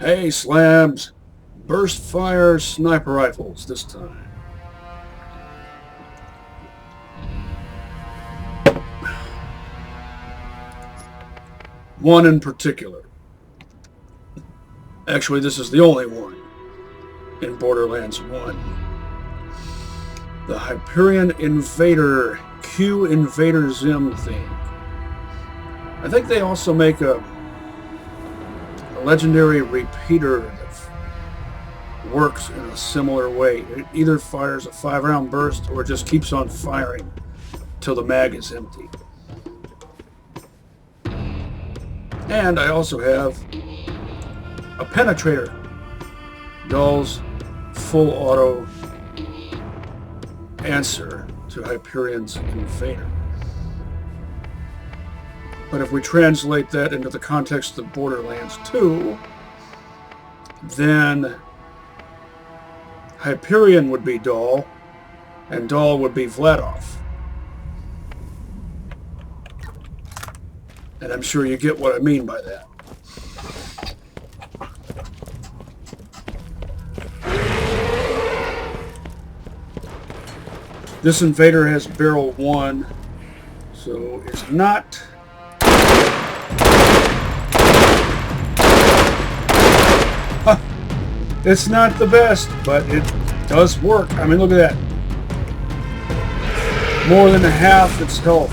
Hey, slabs. Burst fire sniper rifles this time. One in particular. Actually, this is the only one in Borderlands 1. The Hyperion Invader Q Invader Zim thing. I think they also make a legendary repeater that works in a similar way. It either fires a 5-round burst or just keeps on firing till the mag is empty. And I also have a Penetrator. Dahl's full auto answer to Hyperion's Invader. But if we translate that into the context of Borderlands 2, then Hyperion would be Dahl, and Dahl would be Vladov. And I'm sure you get what I mean by that. This Invader has barrel 1, so it's not... It's not the best, but it does work. I mean, look at that. More than half its health.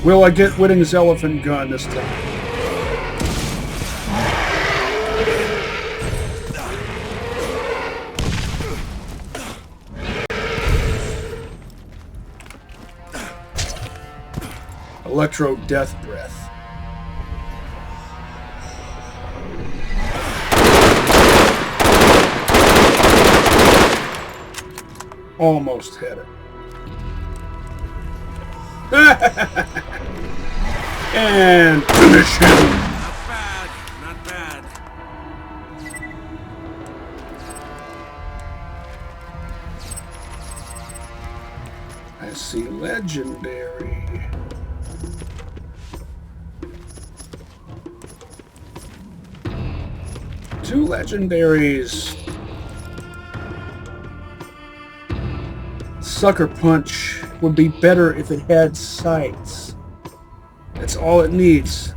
Will I get Whitting's elephant gun this time? Electro Death Breath. Almost had it. And finish him. Not bad, not bad. I see legendary. Two legendaries. Sucker Punch would be better if it had sights. That's all it needs.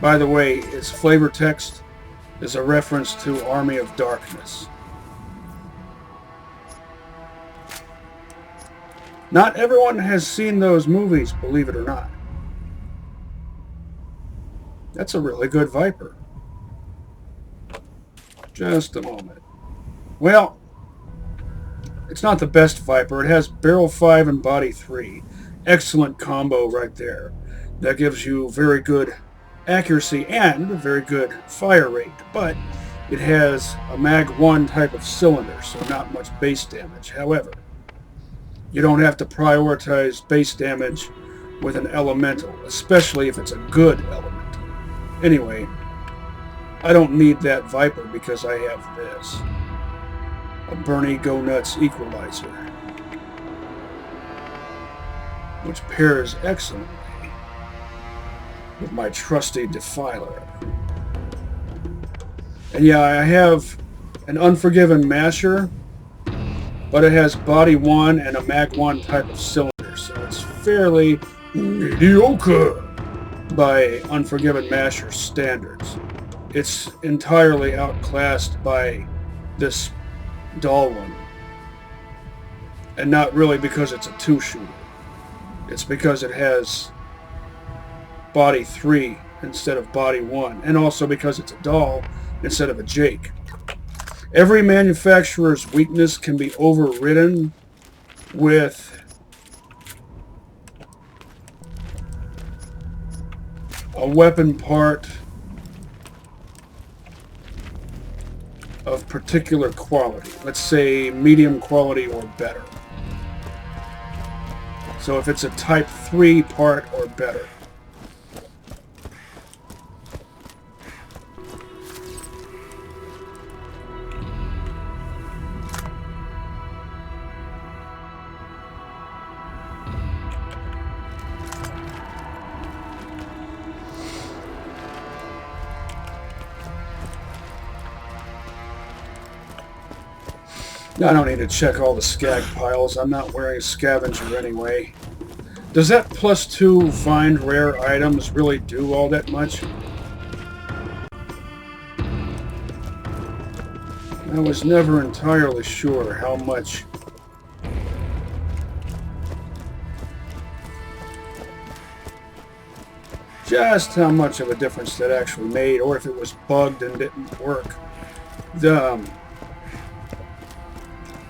By the way, its flavor text is a reference to Army of Darkness. Not everyone has seen those movies, believe it or not. That's a really good Viper. Just a moment. Well, it's not the best Viper. It has barrel 5 and body 3. Excellent combo right there. That gives you very good accuracy and very good fire rate. But it has a Mag 1 type of cylinder, so not much base damage. However, you don't have to prioritize base damage with an elemental, especially if it's a good elemental. Anyway, I don't need that Viper because I have this. A Bernie Go Nuts Equalizer, which pairs excellently with my trusty Defiler. And yeah, I have an Unforgiven Masher, but it has body 1 and a Mag 1 type of cylinder, so it's fairly mediocre by Unforgiven Masher standards. It's entirely outclassed by this Dahl one. And not really because it's a 2-shooter. It's because it has body 3 instead of body 1. And also because it's a Dahl instead of a Jake. Every manufacturer's weakness can be overridden with a weapon part of particular quality. Let's say medium quality or better. So if it's a type 3 part or better. I don't need to check all the skag piles. I'm not wearing a scavenger anyway. Does that +2 find rare items really do all that much? I was never entirely sure how much. Just how much of a difference that actually made, or if it was bugged and didn't work.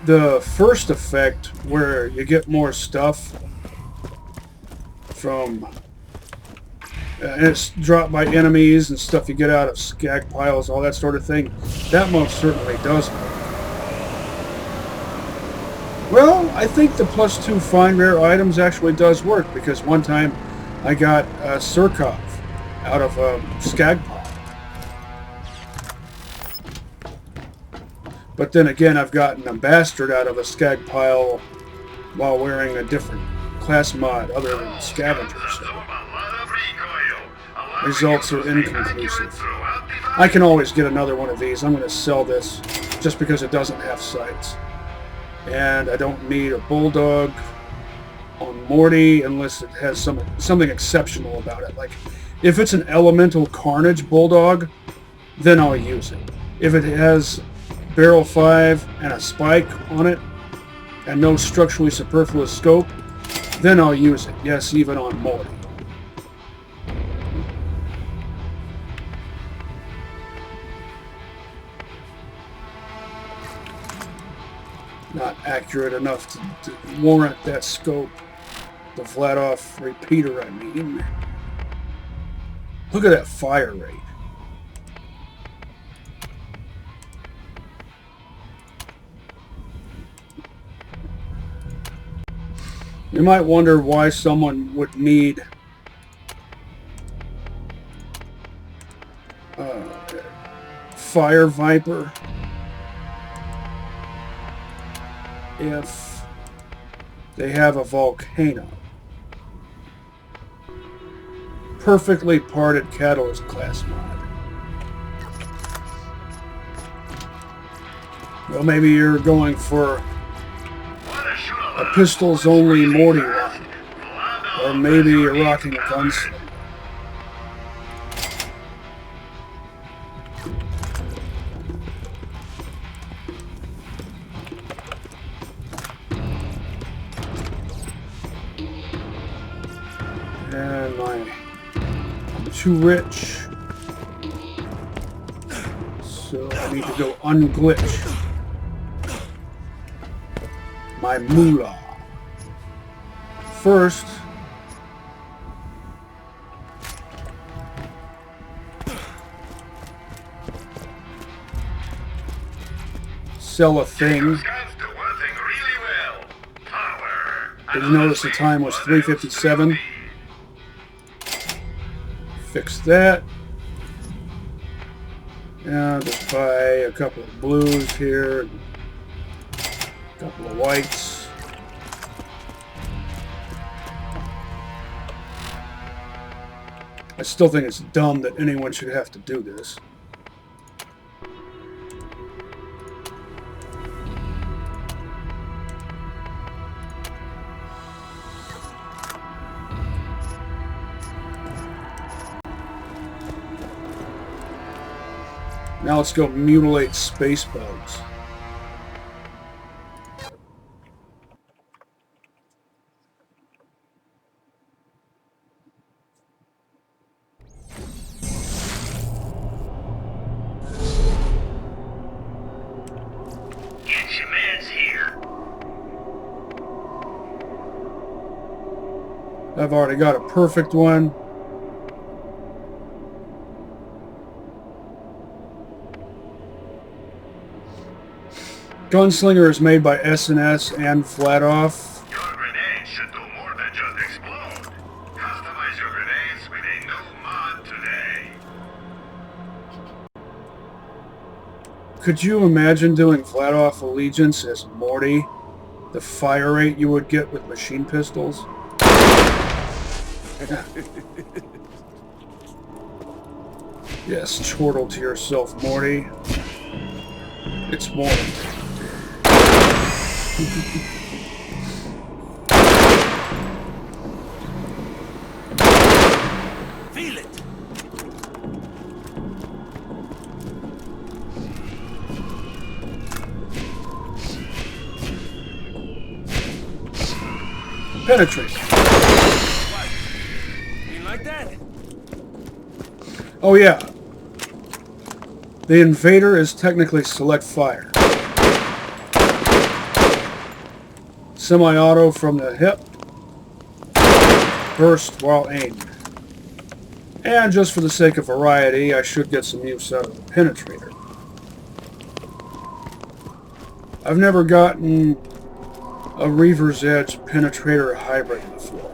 The first effect, where you get more stuff from, and it's dropped by enemies and stuff you get out of skag piles, all that sort of thing, that most certainly does work. Well, I think the +2 find rare items actually does work, because one time I got a Surkov out of a skag pile. But then again, I've gotten a bastard out of a skag pile while wearing a different class mod other than scavenger, so results are inconclusive. I can always get another one of these. I'm going to sell this just because it doesn't have sights. And I don't need a bulldog on Morty unless it has something exceptional about it. Like, if it's an elemental carnage bulldog, then I'll use it. If it has barrel 5 and a spike on it and no structurally superfluous scope, then I'll use it. Yes, even on Morty. Not accurate enough to warrant that scope. The Vladoff repeater, I mean. Look at that fire rate. You might wonder why someone would need Fire Viper if they have a Volcano. Perfectly parted catalyst class mod. Well, maybe you're going for a pistols only Morty run, or maybe you're rocking a gunslinger. And I'm too rich, so I need to go unglitch my moolah. First, sell a thing. Did you notice the time was 3:57? Fix that. And just buy a couple of blues here, a couple of whites. I still think it's dumb that anyone should have to do this. Now let's go mutilate space bugs. Get your meds here. I've already got a perfect one. Gunslinger is made by S&S and Vladoff. Your grenade should do more than just explode. Customize your grenades with a new mod today. Could you imagine doing Vladoff Allegiance as Morty? The fire rate you would get with machine pistols? Yes, chortle to yourself, Morty. It's Morty. Feel it. Penetrator. What? You like that? Oh yeah. The Invader is technically select fire. Semi-auto from the hip. Burst while aimed. And just for the sake of variety, I should get some use out of the Penetrator. I've never gotten a Reaver's Edge Penetrator hybrid before.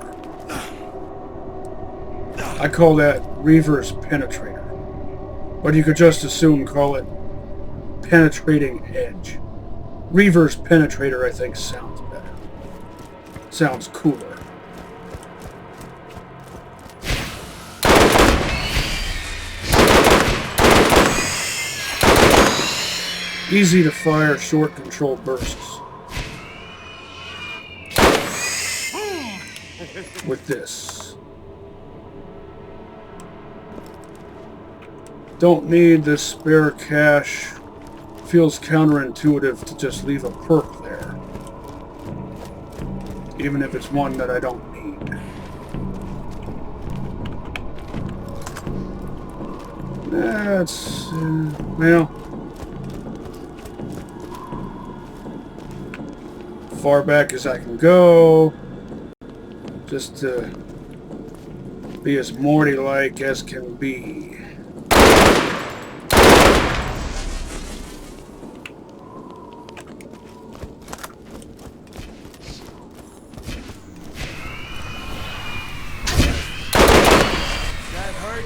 I call that Reaver's Penetrator. But you could just as soon call it Penetrating Edge. Reaver's Penetrator, I think, sounds better. Sounds cooler. Easy to fire, short control bursts. With this. Don't need the spare cash. Feels counterintuitive to just leave a perk there. Even if it's one that I don't need. That's, well, far back as I can go. Just to be as Morty-like as can be. That hurt?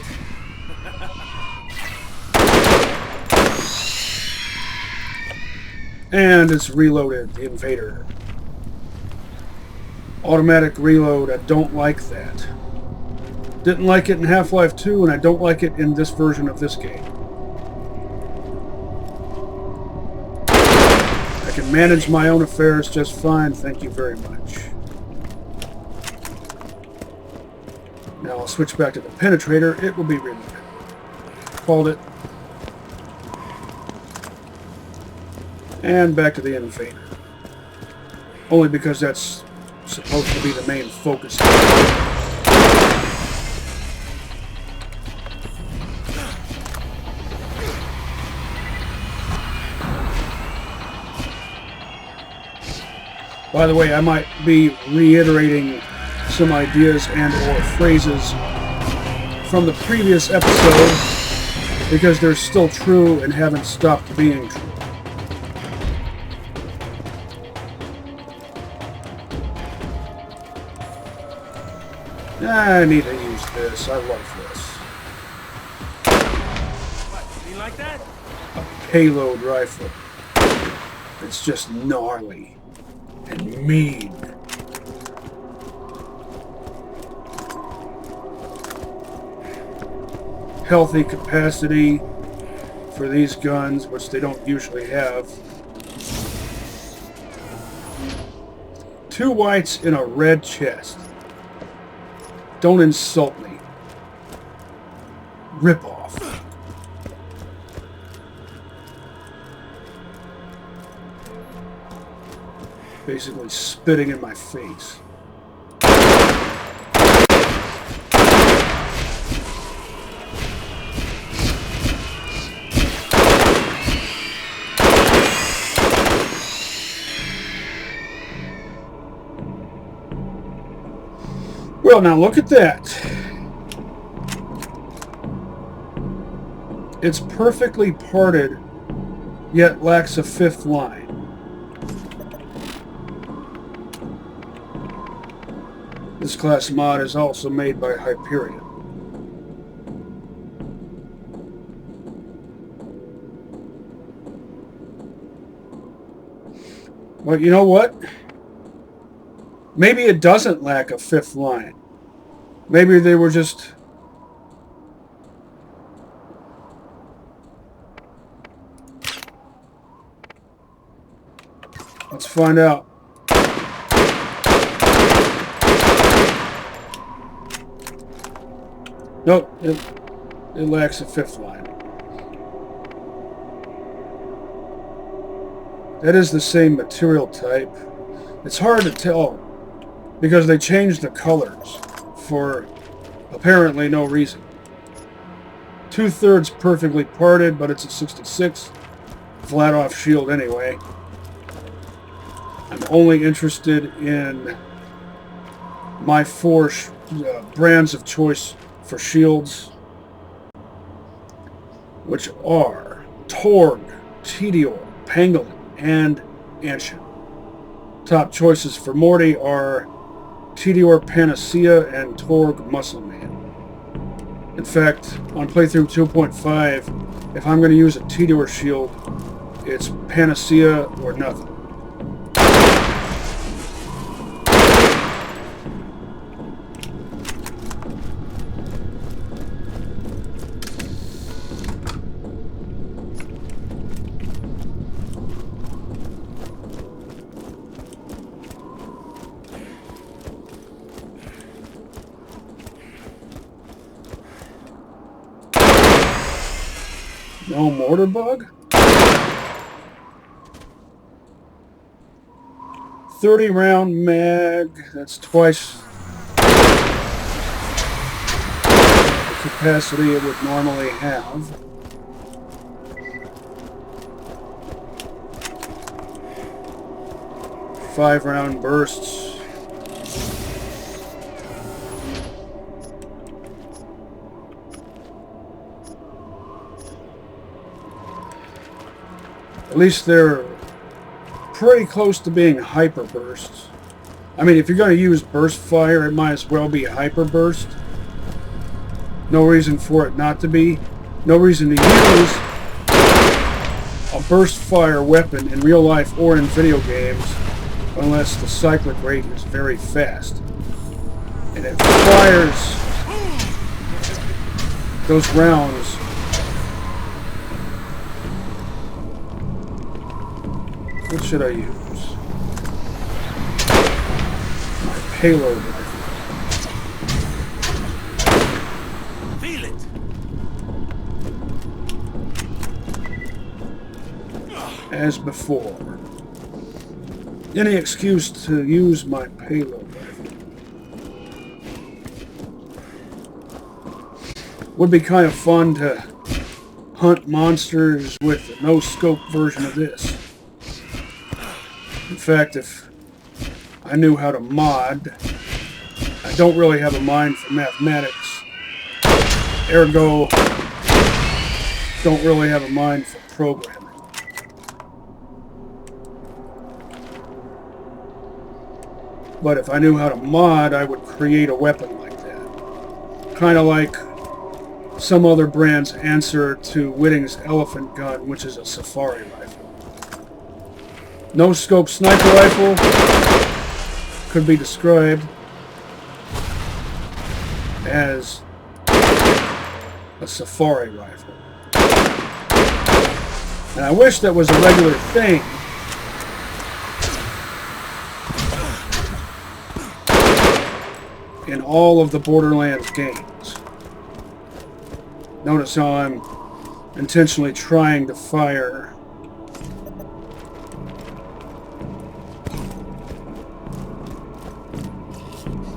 And it's reloaded, the Invader. Automatic reload, I don't like that. Didn't like it in Half-Life 2, and I don't like it in this version of this game. I can manage my own affairs just fine, thank you very much. Now I'll switch back to the Penetrator, it will be reloaded. Called it. And back to the Invader. Only because that's supposed to be the main focus. By the way, I might be reiterating some ideas and or phrases from the previous episode because they're still true and haven't stopped being true. I need to use this. I love this. What? You like that? A payload rifle. It's just gnarly and mean. Healthy capacity for these guns, which they don't usually have. 2 whites in a red chest. Don't insult me. Rip off. Basically spitting in my face. Well, now look at that. It's perfectly parted, yet lacks a 5th line. This class mod is also made by Hyperion. Well, you know what? Maybe it doesn't lack a 5th line. Maybe they were just... Let's find out. Nope, it lacks a fifth line. That is the same material type. It's hard to tell because they changed the colors for apparently no reason. 2/3 perfectly parted, but it's a 66. Flat off shield anyway. I'm only interested in my four brands of choice for shields, which are Torg, Tedior, Pangolin, and Ancient. Top choices for Morty are Tedior Panacea and Torg Muscleman. In fact, on playthrough 2.5, if I'm going to use a Tedior shield, it's Panacea or nothing. No mortar bug? 30 round mag, that's twice the capacity it would normally have. Five round bursts. At least they're pretty close to being hyper bursts. I mean, if you're going to use burst fire, it might as well be hyper burst. No reason for it not to be. No reason to use a burst fire weapon in real life or in video games unless the cyclic rate is very fast. And it fires those rounds What should I use? My payload rifle. Feel it. As before. Any excuse to use my payload rifle. Would be kind of fun to hunt monsters with a no-scope version of this. In fact, if I knew how to mod, I don't really have a mind for mathematics. Ergo, don't really have a mind for programming. But if I knew how to mod, I would create a weapon like that. Kind of like some other brand's answer to Whitting's elephant gun, which is a safari rifle. No-scope sniper rifle could be described as a safari rifle. And I wish that was a regular thing. In all of the Borderlands games. Notice how I'm intentionally trying to fire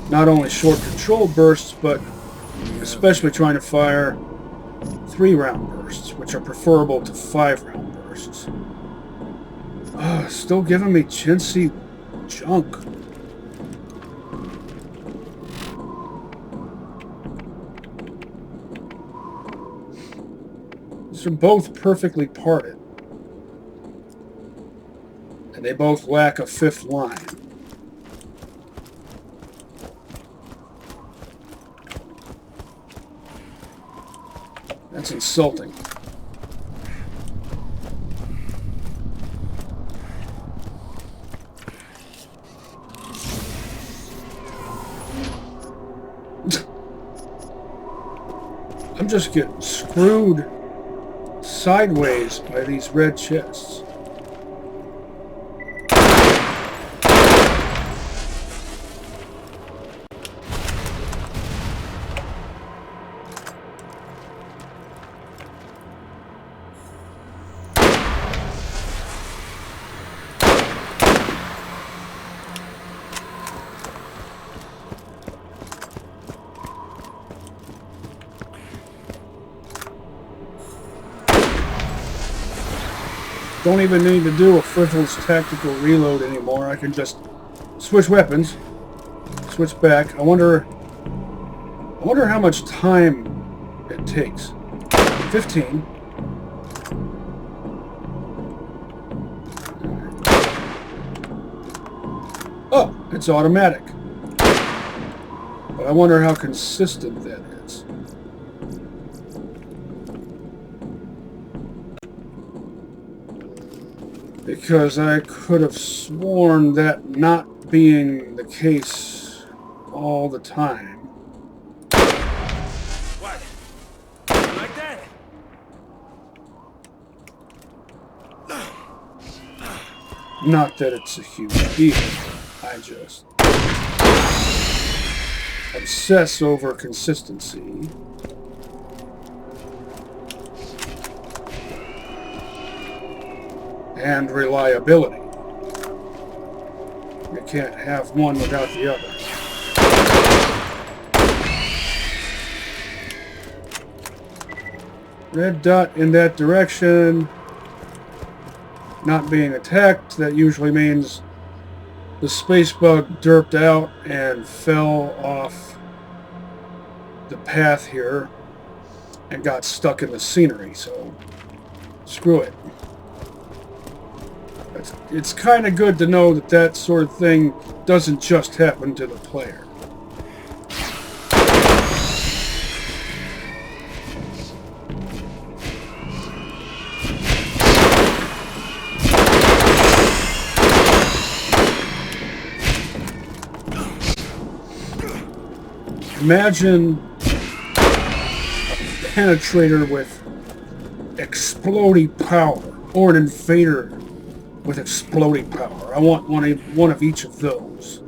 not only short control bursts, but especially trying to fire 3-round bursts, which are preferable to 5-round bursts. Still giving me chintzy junk. These are both perfectly parted. And they both lack a 5th line. That's insulting. I'm just getting screwed sideways by these red chests. Don't even need to do a frivolous tactical reload anymore. I can just switch weapons, switch back. I wonder how much time it takes. 15. Oh, it's automatic. But I wonder how consistent that is. Because I could have sworn that not being the case all the time. What? You like that? Not that it's a huge deal. I just obsess over consistency. And reliability. You can't have one without the other. Red dot in that direction. Not being attacked. That usually means the space bug derped out and fell off the path here and got stuck in the scenery. So screw it. It's kind of good to know that that sort of thing doesn't just happen to the player. Imagine a Penetrator with exploding power, or an Invader with exploding power. I want one of each of those.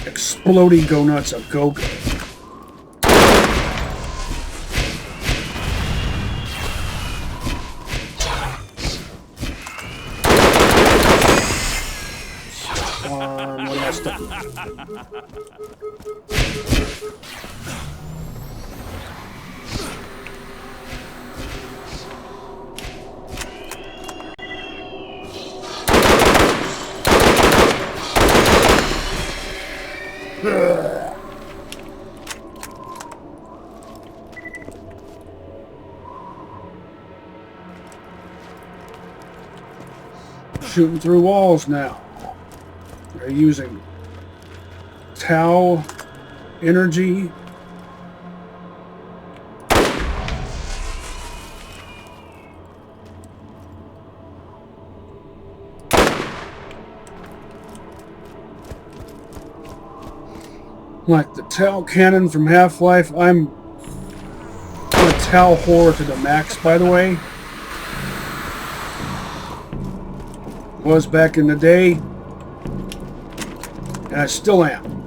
Exploding go nuts a go-go. What else? Shooting through walls now. They're using tau energy. Like the tau cannon from Half-Life. I'm a tau whore to the max, by the way. Was back in the day, and I still am.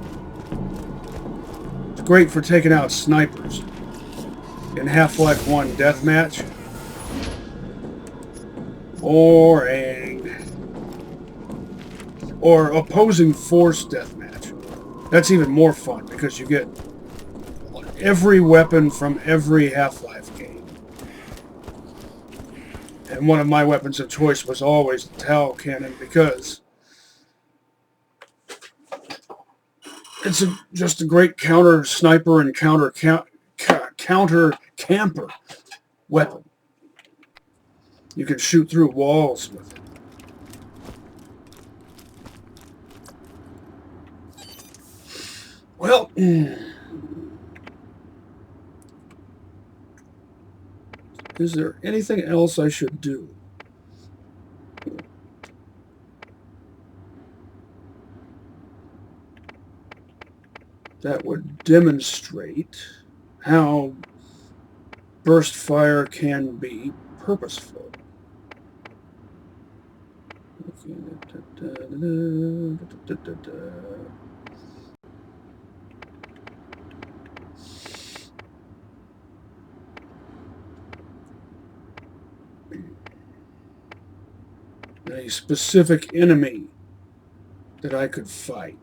It's great for taking out snipers in Half-Life 1 Deathmatch. Or opposing force deathmatch. That's even more fun because you get every weapon from every Half-Life game. And one of my weapons of choice was always the tau cannon because it's just a great counter sniper and counter camper weapon. You can shoot through walls with it. Well, is there anything else I should do? That would demonstrate how burst fire can be purposeful. A specific enemy that I could fight.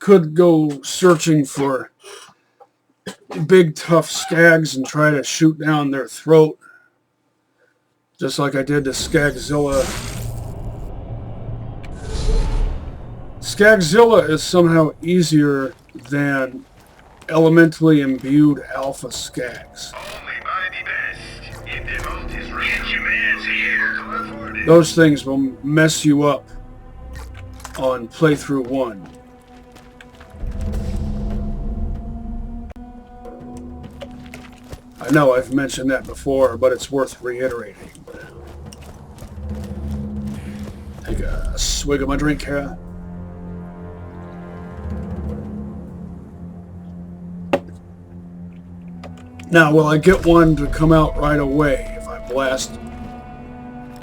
could go searching for big tough skags and try to shoot down their throat, just like I did to Skagzilla. Skagzilla is somehow easier than elementally imbued alpha skags. Only by the best. If the vault is rich, your man's here to afford it. Those things will mess you up on playthrough 1. I know I've mentioned that before, but it's worth reiterating. Take a swig of my drink here. Now, will I get one to come out right away if I blast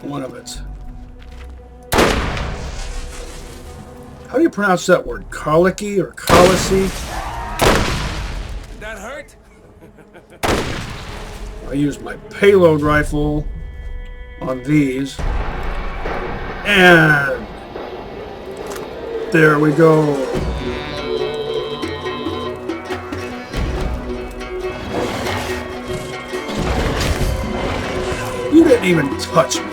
one of it? How do you pronounce that word? Colicky or colicky? That hurt? I use my payload rifle on these. And there we go. You didn't even touch me.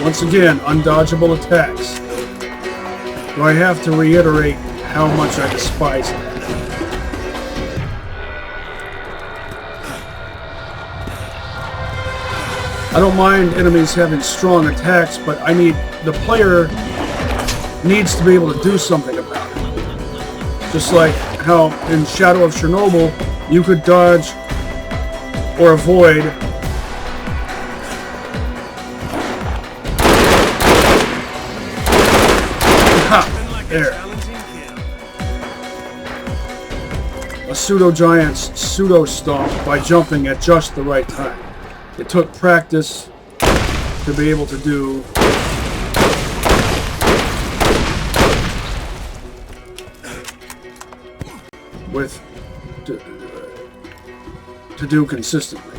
Once again, undodgeable attacks. Do I have to reiterate how much I despise that? I don't mind enemies having strong attacks, but the player needs to be able to do something about it. Just like how in Shadow of Chernobyl, you could dodge or avoid there. A pseudo-giant's pseudo-stomp by jumping at just the right time. It took practice to be able to do to do consistently.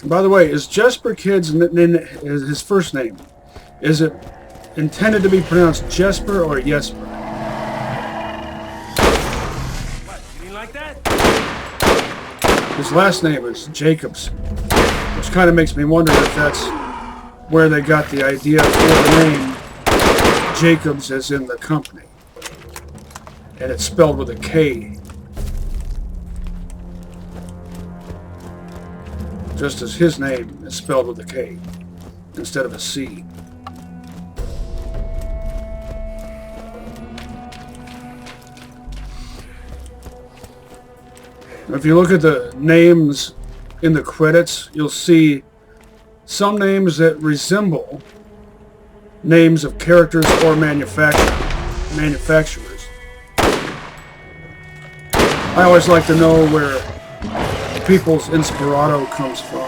By the way, is Jesper Kid's his first name? Is it intended to be pronounced Jesper or Jesper? What, you mean like that? His last name is Jacobs, which kind of makes me wonder if that's where they got the idea for the name Jacobs as in the company. And it's spelled with a K. Just as his name is spelled with a K instead of a C. If you look at the names in the credits, you'll see some names that resemble names of characters or manufacturers. I always like to know where people's inspirato comes from.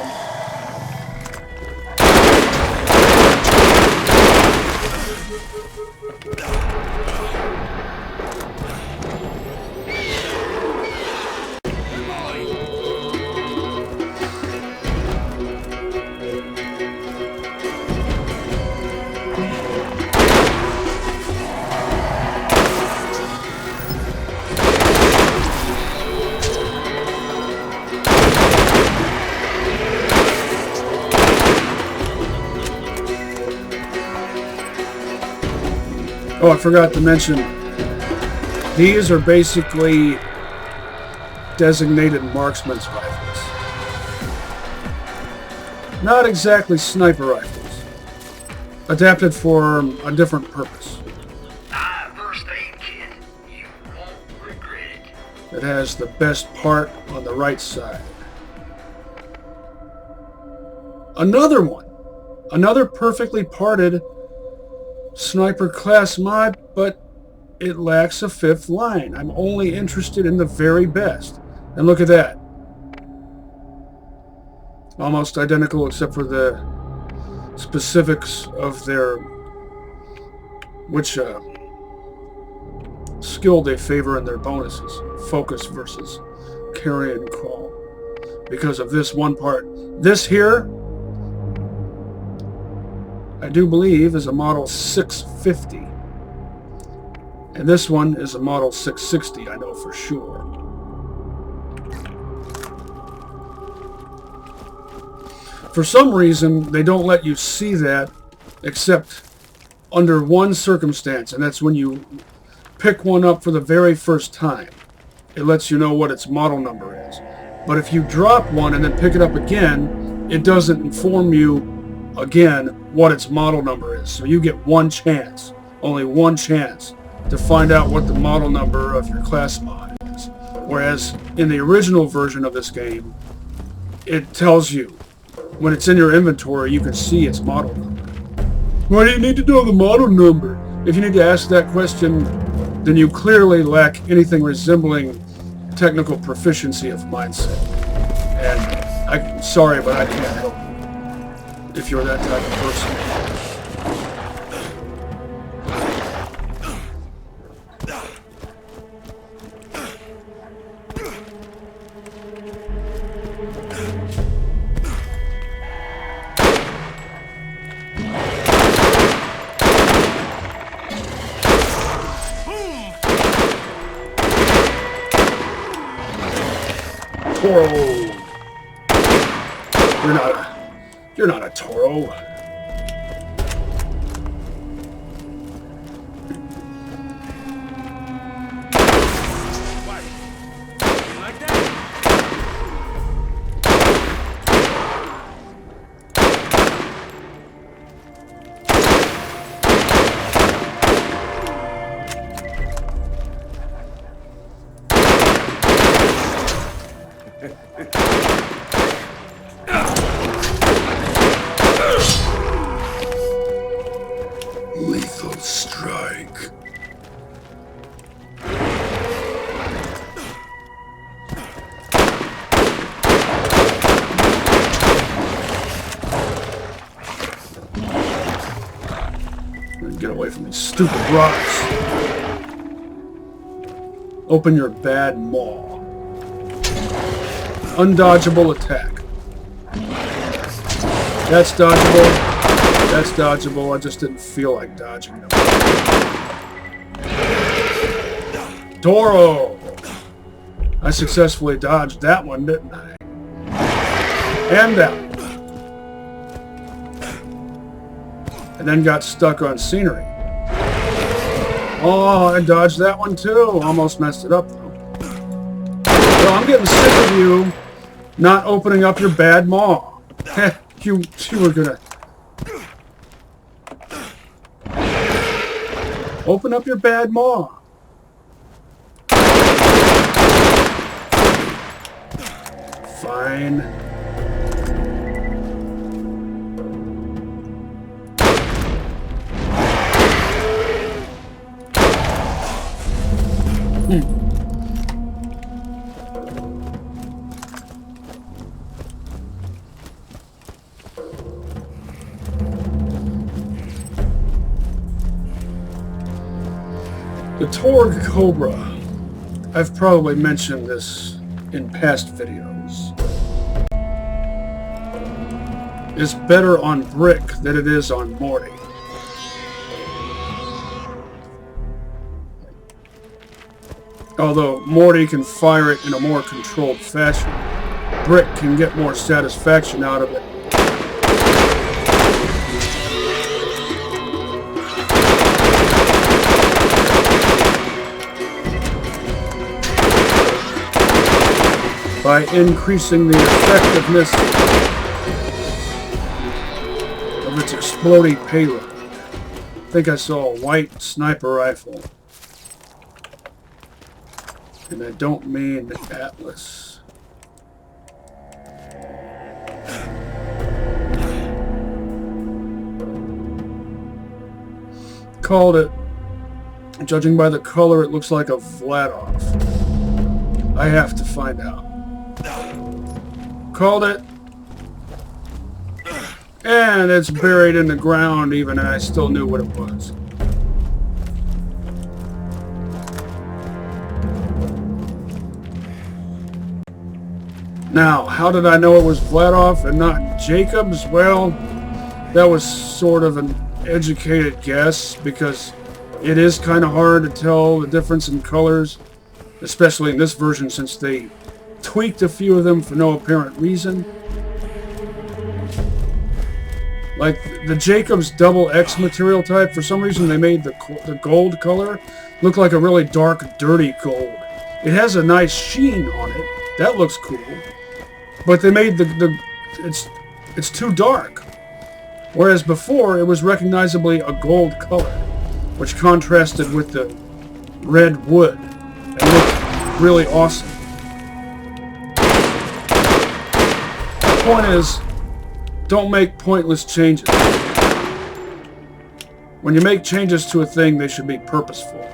Oh, I forgot to mention, these are basically designated marksman's rifles. Not exactly sniper rifles. Adapted for a different purpose. First aid kit. You won't regret it. It has the best part on the right side. Another one. Another perfectly parted sniper class mod, but it lacks a fifth line. I'm only interested in the very best. And look at that. Almost identical except for the specifics of their which skill they favor in their bonuses. Focus versus carry and crawl. Because of this one part. This here, I do believe, is a model 650. And this one is a model 660, I know for sure. For some reason, they don't let you see that except under one circumstance, and that's when you pick one up for the very first time. It lets you know what its model number is. But if you drop one and then pick it up again, it doesn't inform you again what its model number is. So you get one chance, only one chance, to find out what the model number of your class mod is. Whereas in the original version of this game, it tells you. When it's in your inventory, you can see its model number. Why do you need to know the model number? If you need to ask that question, then you clearly lack anything resembling technical proficiency of mindset. And I'm sorry, but I can't help you if you're that type of person. Toro. You're not a Toro. Why? You like that? Lethal strike. Get away from these stupid rocks. Open your bad maw. Undodgeable attack. That's dodgeable. That's dodgeable. I just didn't feel like dodging them. Toro! I successfully dodged that one, didn't I? And that one. And then got stuck on scenery. Oh, I dodged that one too. Almost messed it up though. Well, I'm getting sick of you not opening up your bad maw. you were gonna... Open up your bad maw. Fine. The Torg Cobra. I've probably mentioned this in past videos. Is better on brick than it is on mortar. Although Morty can fire it in a more controlled fashion, Brick can get more satisfaction out of it. By increasing the effectiveness of its exploding payload. I think I saw a white sniper rifle. And I don't mean Atlas. Called it. Judging by the color, it looks like a Vladov. I have to find out. Called it. And it's buried in the ground even, and I still knew what it was. Now, how did I know it was Vladov and not Jacobs? Well, that was sort of an educated guess, because it is kind of hard to tell the difference in colors, especially in this version since they tweaked a few of them for no apparent reason. Like the Jacobs double X material type, for some reason they made the gold color look like a really dark, dirty gold. It has a nice sheen on it. That looks cool. But they made it's too dark. Whereas before, it was recognizably a gold color, which contrasted with the red wood and looked really awesome. The point is, don't make pointless changes. When you make changes to a thing, they should be purposeful.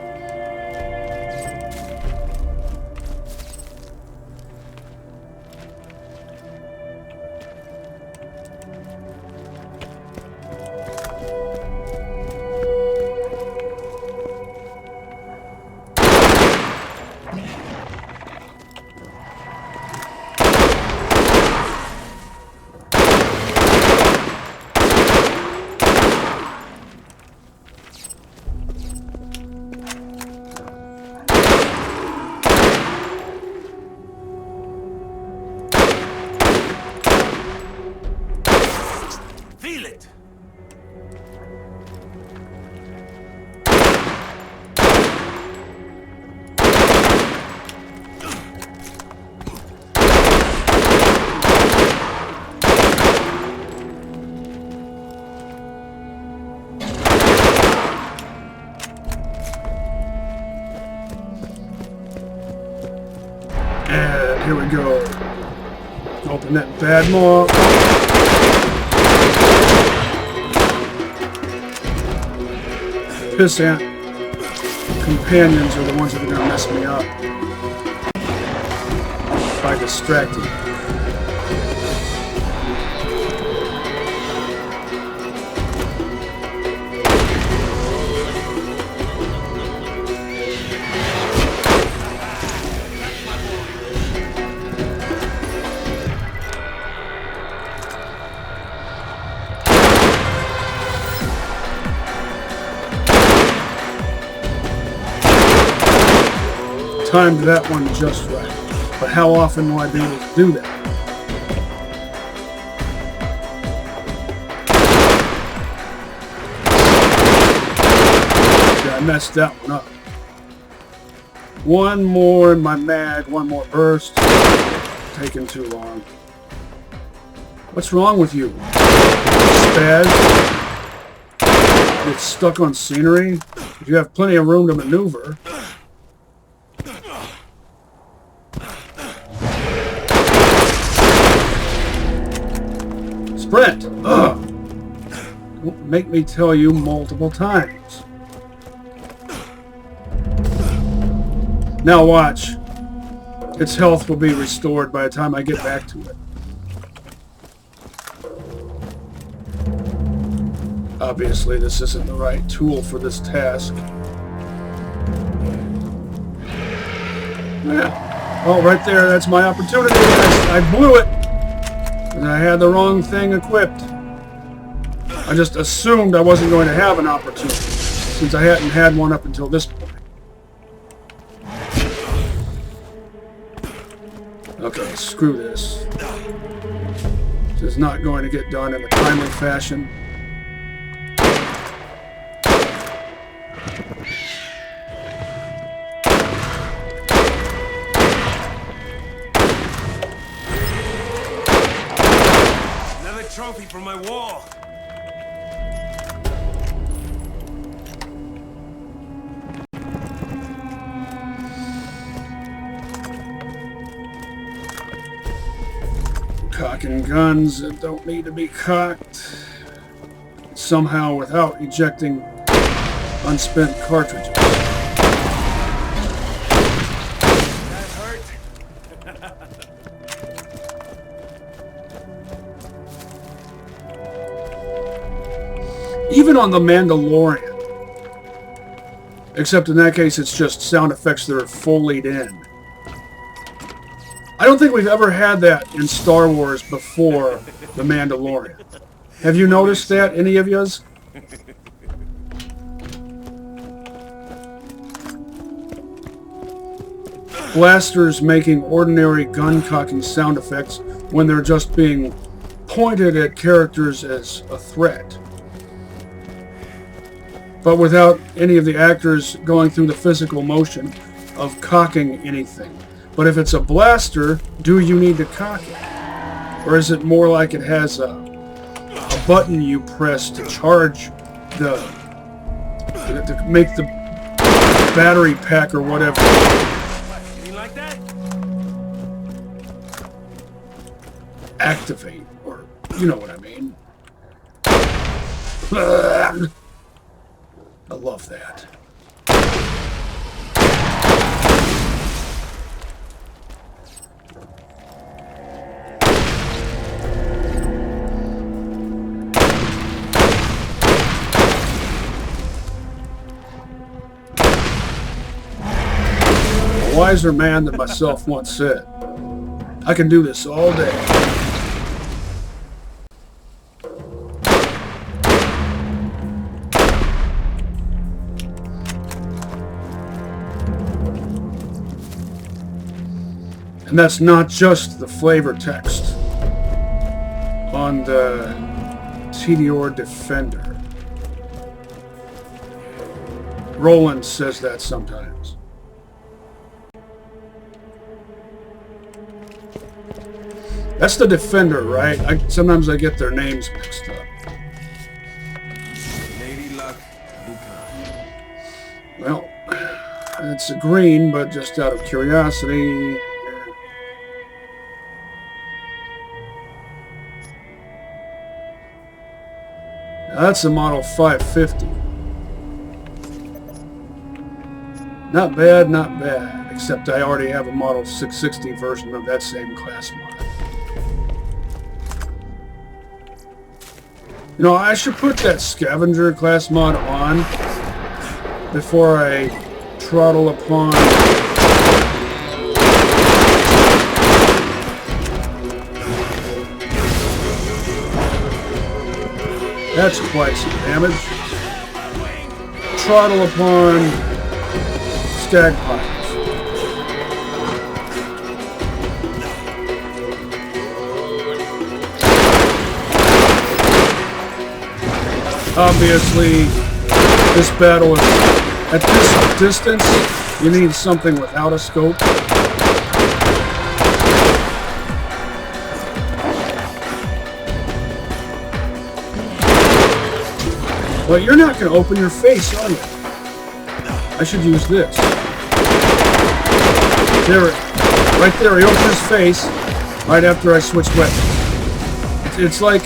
Feel it! And here we go. Open that bad maw. Pestilent companions are the ones that are going to mess me up by distracting. Timed that one just right. But how often will I be able to do that? Yeah, I messed that one up. One more in my mag, one more burst. Taking too long. What's wrong with you? Spaz? Get stuck on scenery? You have plenty of room to maneuver. Sprint! Ugh! Don't make me tell you multiple times. Now watch. Its health will be restored by the time I get back to it. Obviously, this isn't the right tool for this task. Yeah. Oh, right there, that's my opportunity. I blew it. And I had the wrong thing equipped. I just assumed I wasn't going to have an opportunity, since I hadn't had one up until this point. Okay, screw this. This is not going to get done in a timely fashion. Trophy from my wall. cocking guns that don't need to be cocked somehow without ejecting unspent cartridges. That hurt. Even on the Mandalorian. Except in that case, it's just sound effects that are Foleyed in. I don't think we've ever had that in Star Wars before the Mandalorian. Have you noticed that, any of yous? Blasters making ordinary gun-cocking sound effects when they're just being pointed at characters as a threat. But without any of the actors going through the physical motion of cocking anything. But if it's a blaster, do you need to cock it? Or is it more like it has a button you press to charge to make the battery pack or whatever? What, you like that? Activate, or you know what I mean. I love that. A wiser man than myself once said, I can do this all day. And that's not just the flavor text on the Meteor Defender. Roland says that sometimes. That's the Defender, right? Sometimes I get their names mixed up. Lady Luck, Volcano. Well, it's a green, but just out of curiosity. Now that's a model 550. Not bad, not bad. Except I already have a model 660 version of that same class model. You know, I should put that Scavenger class mod on before I trottle upon that's quite some damage. Trottle upon Skagpipes. Obviously, this battle is at this distance. You need something without a scope. But you're not going to open your face, are you? I should use this. There, right there, he opened his face right after I switched weapons. It's like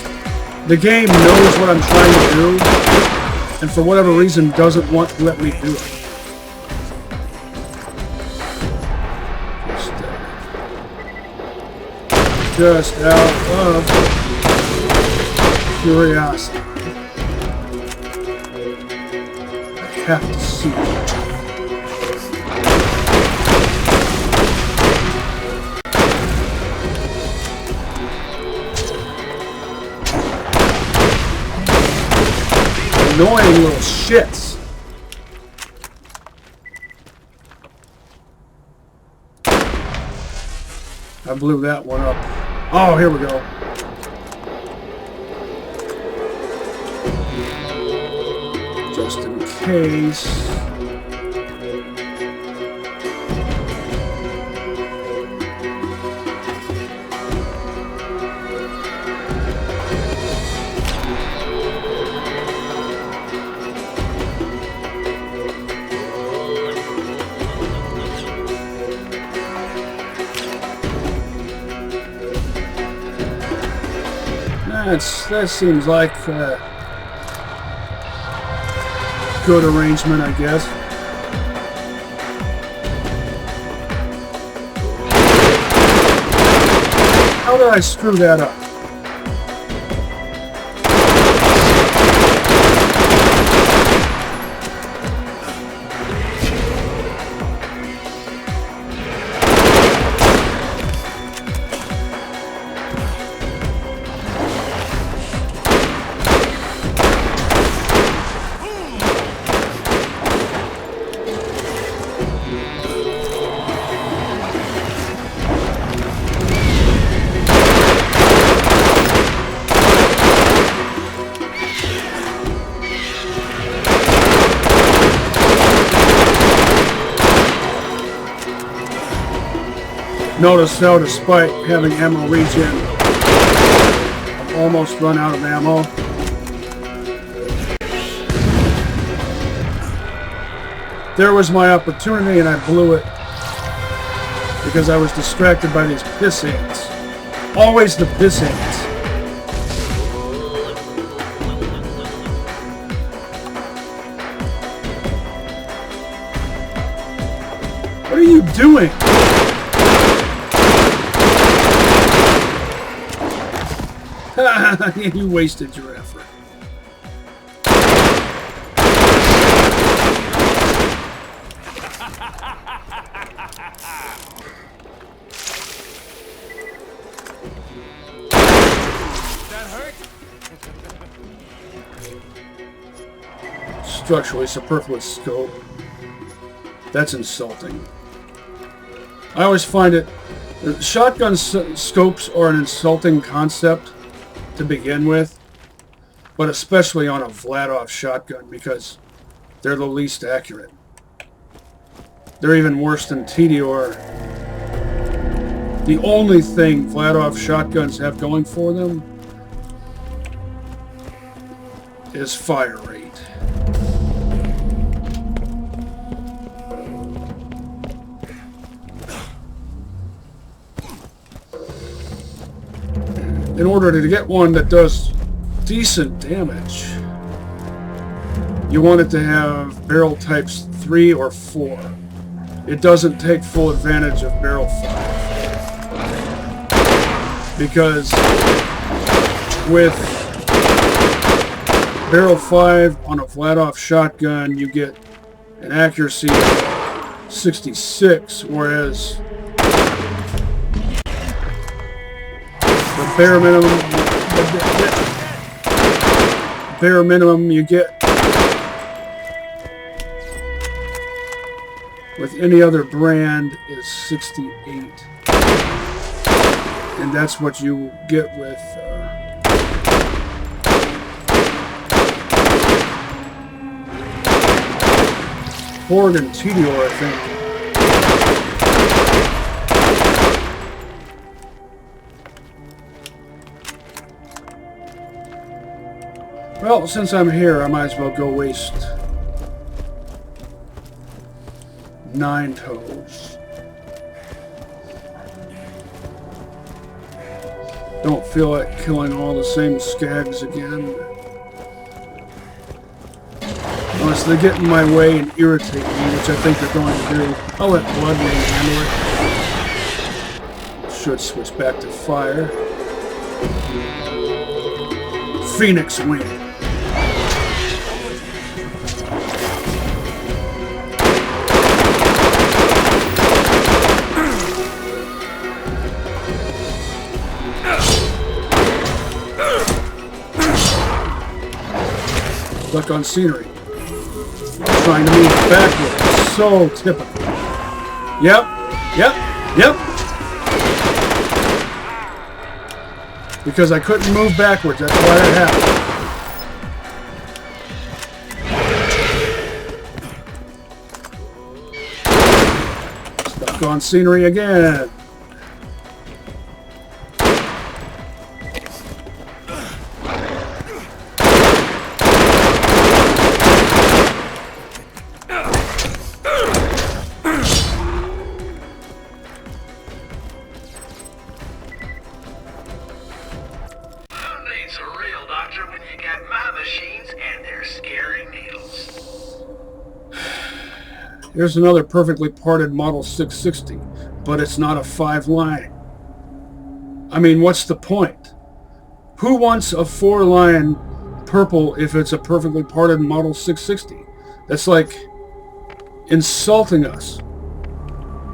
the game knows what I'm trying to do, and for whatever reason doesn't want to let me do it. Just out of curiosity. I have to see it. Annoying little shits. I blew that one up. Oh, here we go. Just in case. That seems like good arrangement, I guess. How did I screw that up? Notice how, despite having ammo regen, I've almost run out of ammo. There was my opportunity and I blew it because I was distracted by these piss ants. Always the piss ants. What are you doing? You wasted your effort. That hurt? Structurally superfluous scope. That's insulting. I always find it... Shotgun scopes are an insulting concept to begin with, but especially on a Vladov shotgun because they're the least accurate. They're even worse than TDR. The only thing Vladov shotguns have going for them is fire rate. In order to get one that does decent damage, you want it to have barrel types 3 or 4. It doesn't take full advantage of barrel 5. Because with barrel 5 on a Vladov shotgun, you get an accuracy of 66, whereas the bare minimum you get with any other brand is 68, and that's what you get with Horde and TDR, I think. Well, since I'm here, I might as well go waste 9 toes. Don't feel like killing all the same skags again. Unless they get in my way and irritate me, which I think they're going to do. I'll let Blood Rain handle it. Should switch back to fire. Phoenix Wing. Stuck on scenery. Trying to move backwards. So typical. Yep. Because I couldn't move backwards. That's why that happened. Stuck on scenery again. Needs a Here's another perfectly parted Model 660, but it's not a 5-line. I mean, what's the point? Who wants a 4-line purple if it's a perfectly parted Model 660? That's like insulting us.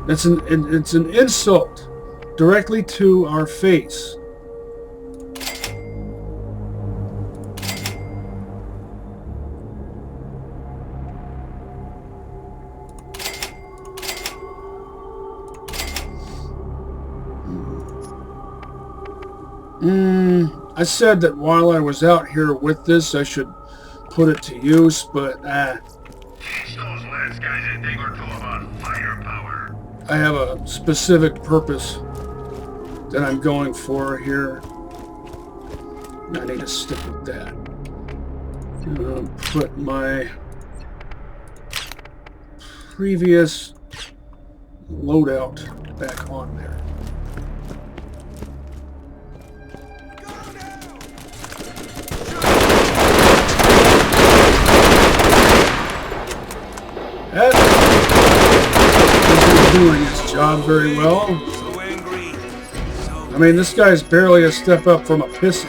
It's an insult directly to our face. I said that while I was out here with this, I should put it to use, but Teach those last guys a thing or two about firepower. I have a specific purpose that I'm going for here. I need to stick with that. Put my previous loadout back on there. That isn't doing its job very well. I mean, this guy's barely a step up from a pissy.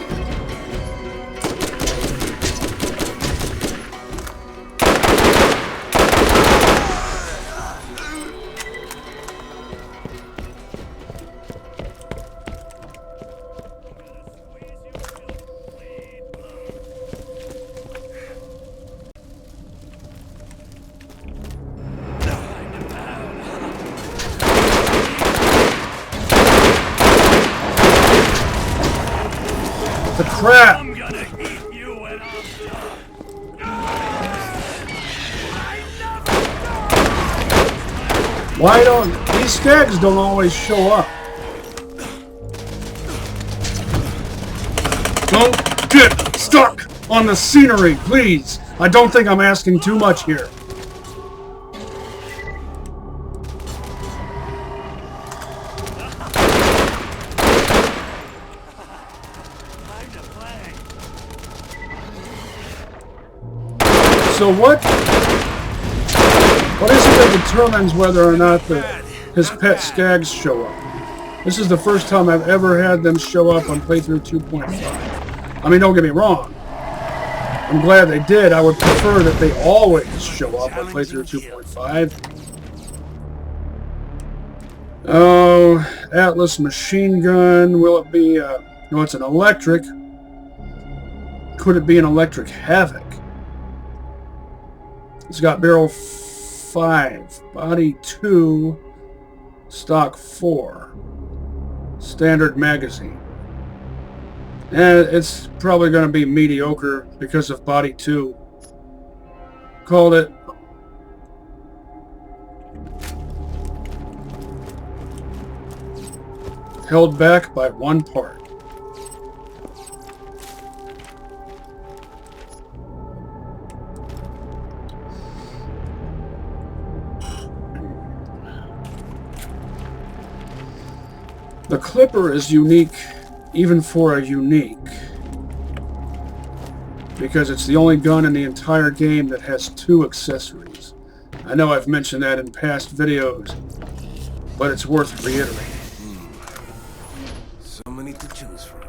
The crap! I'm gonna eat you when I'm done. Why don't these skags don't always show up? Don't get stuck on the scenery, please. I don't think I'm asking too much here. So what is it that determines whether or not his pet skags show up? This is the first time I've ever had them show up on playthrough 2.5. I mean, don't get me wrong. I'm glad they did. I would prefer that they always show up on playthrough 2.5. Oh, Atlas machine gun. Will it be, no, it's an electric. Could it be an electric Havoc? It's got barrel 5, body 2, stock 4, standard magazine. And it's probably going to be mediocre because of body 2. Called it. Held back by one part. The Clipper is unique even for a unique, because it's the only gun in the entire game that has 2 accessories. I know I've mentioned that in past videos, but it's worth reiterating. So many to choose from.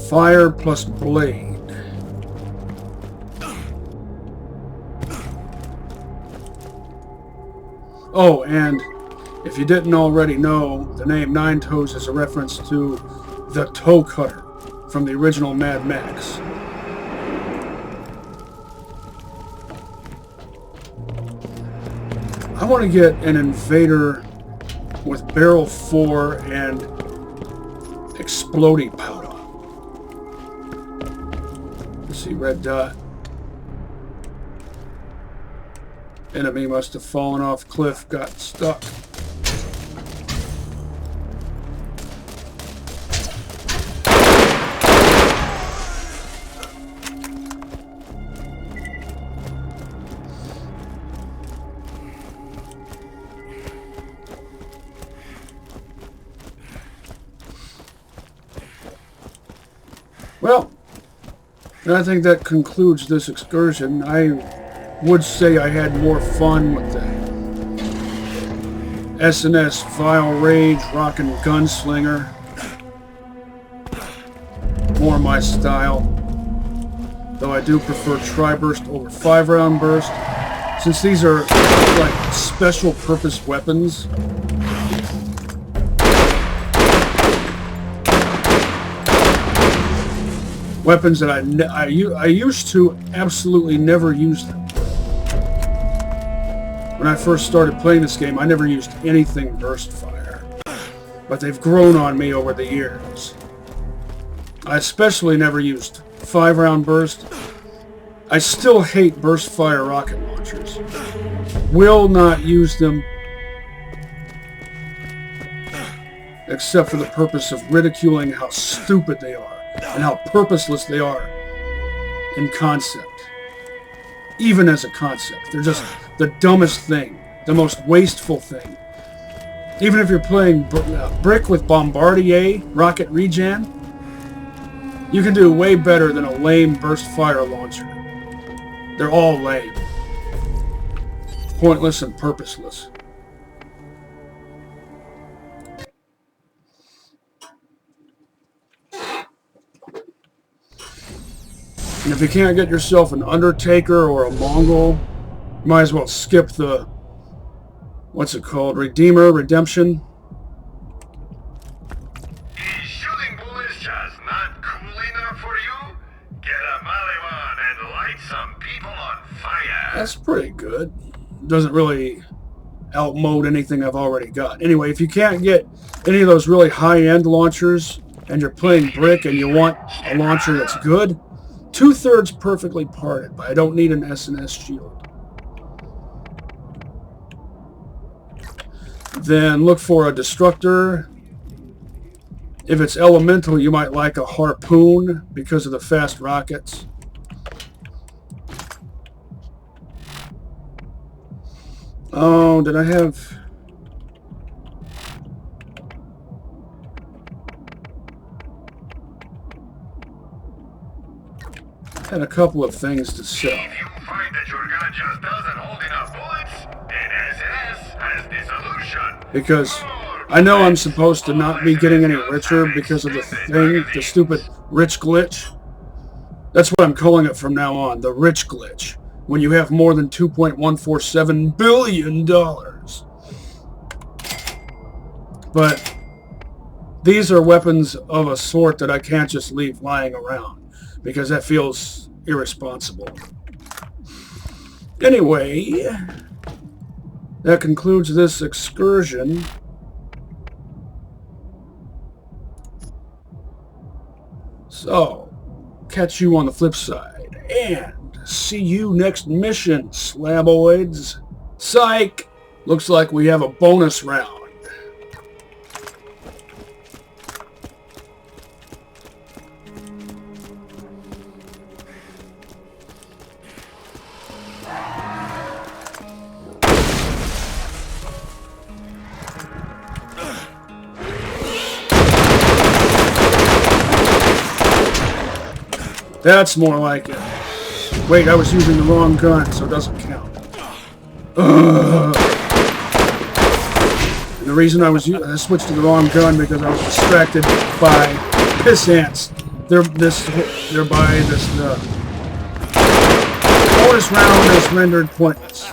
Fire plus blade. Oh, and if you didn't already know, the name Nine Toes is a reference to the Toe Cutter from the original Mad Max. I want to get an Invader with barrel 4 and exploding powder. Let's see, red dot. Enemy must have fallen off cliff, got stuck. Well, I think that concludes this excursion. I would say I had more fun with the S&S Vile Rage Rockin' Gunslinger. More my style. Though I do prefer Tri-Burst over 5-round burst, since these are like special purpose weapons. Weapons that I used to absolutely never use them. When I first started playing this game, I never used anything burst fire. But they've grown on me over the years. I especially never used 5-round burst. I still hate burst fire rocket launchers. Will not use them except for the purpose of ridiculing how stupid they are. And how purposeless they are in concept. Even as a concept. They're just the dumbest thing. The most wasteful thing. Even if you're playing Brick with Bombardier, Rocket Regen, you can do way better than a lame burst fire launcher. They're all lame. Pointless and purposeless. And if you can't get yourself an Undertaker or a Mongol, you might as well skip the, what's it called, Redemption. Is shooting bullets just not cool enough for you? Get a Maliwan and light some people on fire. That's pretty good. Doesn't really outmode anything I've already got. Anyway, if you can't get any of those really high-end launchers, and you're playing Brick and you want a launcher that's good, 2/3 perfectly parted, but I don't need an S&S shield. Then look for a destructor. If it's elemental, you might like a harpoon because of the fast rockets. Oh, did I have... had a couple of things to sell. If you find that your gun just doesn't hold enough bullets, then S&S has the solution. Because I know I'm supposed to not be getting any richer because of the thing, the stupid rich glitch. That's what I'm calling it from now on, the rich glitch. When you have more than $2.147 billion. But these are weapons of a sort that I can't just leave lying around, because that feels irresponsible. Anyway, that concludes this excursion. So, catch you on the flip side, and see you next mission, slaboids. Psych! Looks like we have a bonus round. That's more like it. Wait, I was using the wrong gun, so it doesn't count. And the reason I switched to the wrong gun because I was distracted by piss ants. Thereby this bonus round is rendered pointless.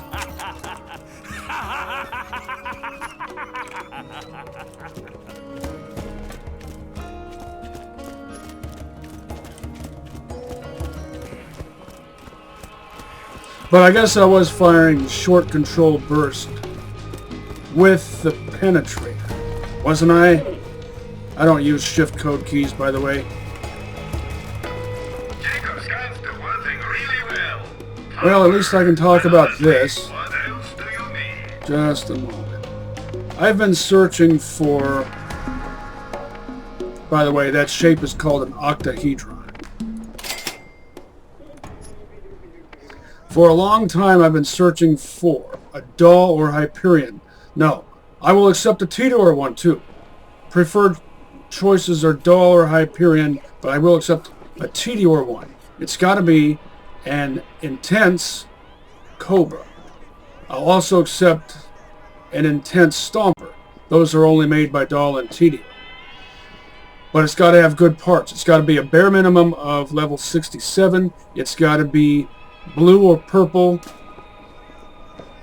But I guess I was firing short control burst with the Penetrator, wasn't I? I don't use shift code keys, by the way. Jacob's guns do one thing really well. Well, at least I can talk about this. What else Just a moment. I've been searching for... By the way, that shape is called an octahedron. For a long time, I've been searching for a Dahl or Hyperion. No, I will accept a Tediore one too. Preferred choices are Dahl or Hyperion, but I will accept a Tediore one. It's got to be an intense Cobra. I'll also accept an intense Stomper. Those are only made by Dahl and Tediore. But it's got to have good parts. It's got to be a bare minimum of level 67. It's got to be blue or purple.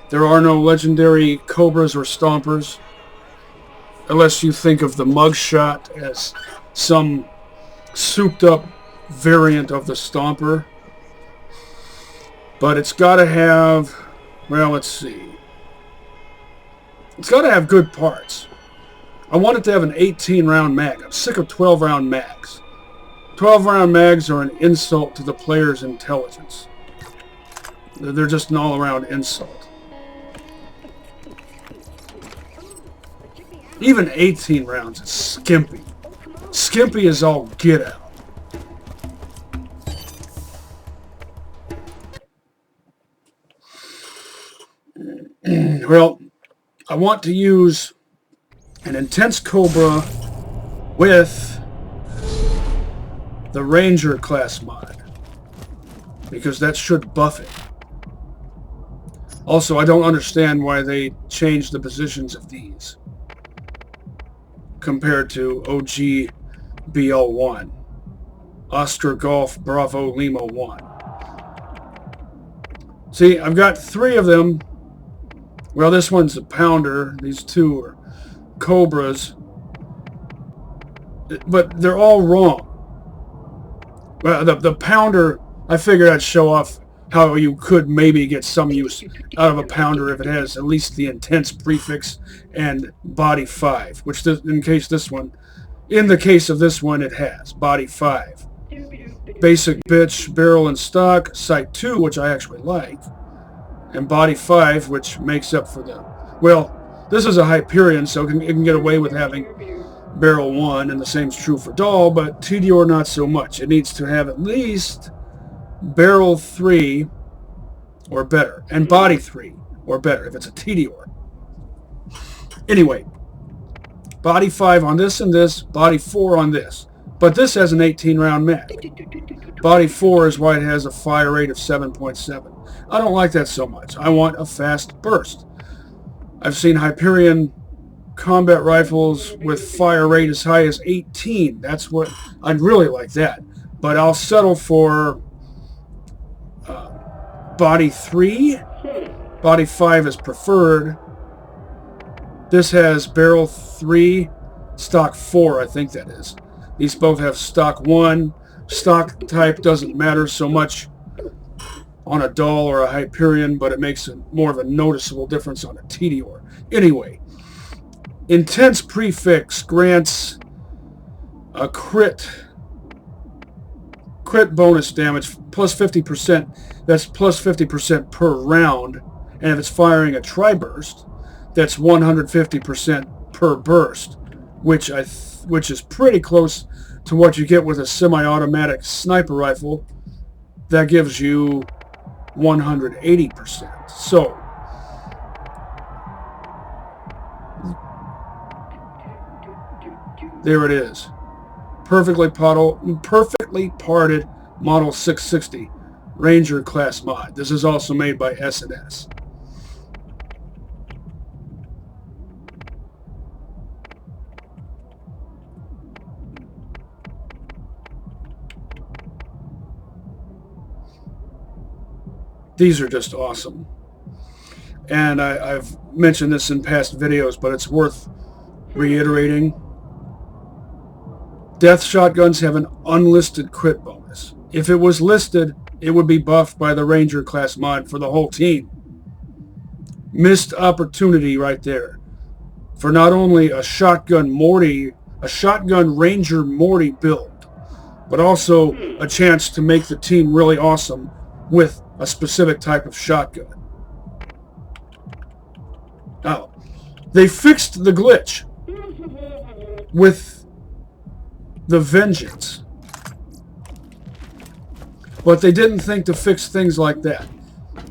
There are no legendary Cobras or Stompers, unless you think of the mugshot as some souped-up variant of the Stomper. But it's got to have, well, let's see. It's got to have good parts. I want it to have an 18-round mag. I'm sick of 12-round mags. 12-round mags are an insult to the player's intelligence. They're just an all-around insult. Even 18 rounds is skimpy. Skimpy is all get out. Well, I want to use an intense Cobra with the Ranger class mod, because that should buff it. Also, I don't understand why they changed the positions of these compared to OG BL1, Oscar Golf Bravo Lima 1. See, I've got 3 of them. Well, this one's a Pounder. These 2 are Cobras. But they're all wrong. Well, the Pounder, I figured I'd show off how you could maybe get some use out of a Pounder if it has at least the intense prefix and body 5, which in the case of this one, it has body 5. Basic bitch, barrel and stock, sight 2, which I actually like, and body 5, which makes up for the, well, this is a Hyperion, so it can get away with having barrel 1, and the same is true for Dahl, but Tediore not so much. It needs to have at least barrel 3 or better, and body 3 or better if it's a Tediore. Anyway, body 5 on this and this, body 4 on this. But this has an 18-round mag. Body 4 is why it has a fire rate of 7.7. I don't like that so much. I want a fast burst. I've seen Hyperion combat rifles with fire rate as high as 18. That's what I'd really like that. But I'll settle for body 3. Body 5 is preferred. This has barrel 3, stock 4, I think that is. These both have stock 1. Stock type doesn't matter so much on a Dahl or a Hyperion, but it makes more of a noticeable difference on a Tediore. Anyway, intense prefix grants a crit bonus damage plus 50%. That's plus 50% per round. And if it's firing a tri-burst, that's 150% per burst, which is pretty close to what you get with a semi-automatic sniper rifle. That gives you 180%. So there it is. Perfectly parted Model 660 Ranger class mod. This is also made by S&S. These are just awesome. And I've mentioned this in past videos, but it's worth reiterating. Death shotguns have an unlisted crit bonus. If it was listed, it would be buffed by the Ranger class mod for the whole team. Missed opportunity right there. For not only a shotgun Ranger Morty build, but also a chance to make the team really awesome with a specific type of shotgun. Oh. They fixed the glitch with the vengeance. But they didn't think to fix things like that.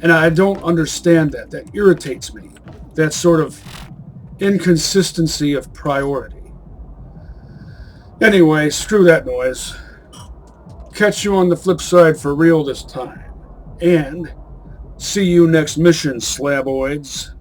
And I don't understand that. That irritates me. That sort of inconsistency of priority. Anyway, screw that noise. Catch you on the flip side for real this time. And see you next mission, slaboids.